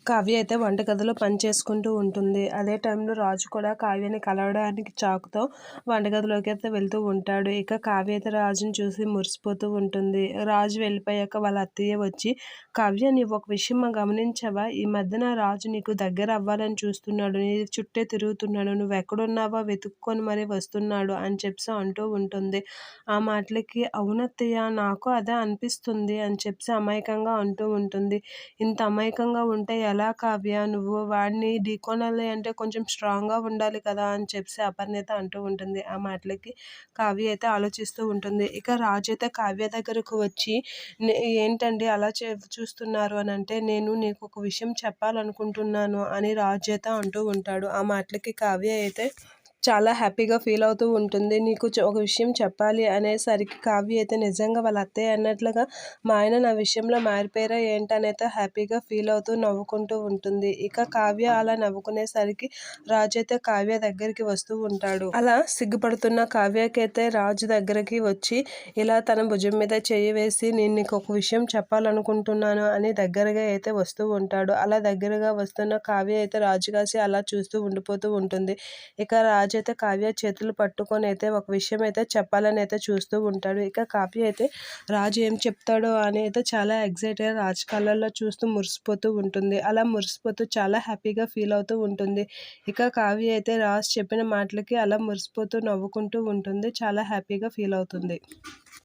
కావ్య అయితే వంటగదిలో పని చేసుకుంటూ ఉంటుంది. అదే టైంలో రాజు కూడా కావ్యని కలవడానికి చాకుతో వంటగదిలోకి అయితే వెళ్తూ ఉంటాడు. ఇక కావ్య అయితే రాజుని చూసి మురిసిపోతూ ఉంటుంది. రాజు వెళ్ళిపోయాక వాళ్ళ అత్తయ్య వచ్చి, "కావ్య, నీవు ఒక విషయం గమనించావా? ఈ మధ్యన రాజు నీకు దగ్గర అవ్వాలని చూస్తున్నాడు. నీ చుట్టే తిరుగుతున్నాడు. నువ్వెక్కడున్నావో వెతుక్కొని మరీ వస్తున్నాడు" అని చెప్పేసి అంటూ ఉంటుంది. ఆ మాటలకి, "అవునత్తయ్య, నాకు అదే అనిపిస్తుంది" అని చెప్పేసి అమాయకంగా అంటూ ఉంటుంది. "ఇంత అమాయకంగా ఉంటే ఎలా కావ్య? నువ్వు వాడిని ఢీకొనాలి అంటే కొంచెం స్ట్రాంగ్‌గా ఉండాలి కదా" అని చెప్పేసి అపర్ణిత అంటూ ఉంటుంది. ఆ మాటలకి కావ్య అయితే ఆలోచిస్తూ ఉంటుంది. ఇక రాజు అయితే కావ్య దగ్గరకు వచ్చి, "నే ఏంటండి అలా చూస్తున్నారు" అనంటే, "నేను నీకు ఒక విషయం చెప్పాలనుకుంటున్నాను" అని రాజు అయితే అంటూ ఉంటాడు. ఆ మాటలకి కావ్య అయితే చాలా హ్యాపీగా ఫీల్ అవుతూ ఉంటుంది. నీకు ఒక విషయం చెప్పాలి అనేసరికి కావ్య అయితే నిజంగా వాళ్ళ అత్తయ్య అన్నట్లుగా మా ఆయన నా విషయంలో మారిపోయారా ఏంటనైతే హ్యాపీగా ఫీల్ అవుతూ నవ్వుకుంటూ ఉంటుంది. ఇక కావ్య అలా నవ్వుకునేసరికి రాజు అయితే కావ్య దగ్గరికి వస్తూ ఉంటాడు. అలా సిగ్గుపడుతున్న కావ్యకైతే రాజు దగ్గరికి వచ్చి ఇలా తన భుజం మీద చెయ్యి వేసి, "నేను నీకు ఒక విషయం చెప్పాలనుకుంటున్నాను" అని దగ్గరగా అయితే వస్తూ ఉంటాడు. అలా దగ్గరగా వస్తున్న కావ్య అయితే రాజు కాసి అలా చూస్తూ ఉండిపోతూ ఉంటుంది. ఇక రాజు అయితే కావ్య చేతులు పట్టుకొని అయితే ఒక విషయం అయితే చెప్పాలని అయితే చూస్తూ ఉంటాడు. ఇక కావ్య అయితే రాజు ఏం చెప్తాడో అని అయితే చాలా ఎక్సైట్‌గా రాజు కళ్ళల్లో చూస్తూ మురిసిపోతూ ఉంటుంది. అలా మురిసిపోతూ చాలా హ్యాపీగా ఫీల్ అవుతూ ఉంటుంది. ఇక కావ్య అయితే రాజు చెప్పిన మాటలకి అలా మురిసిపోతూ నవ్వుకుంటూ ఉంటుంది. చాలా హ్యాపీగా ఫీల్ అవుతుంది.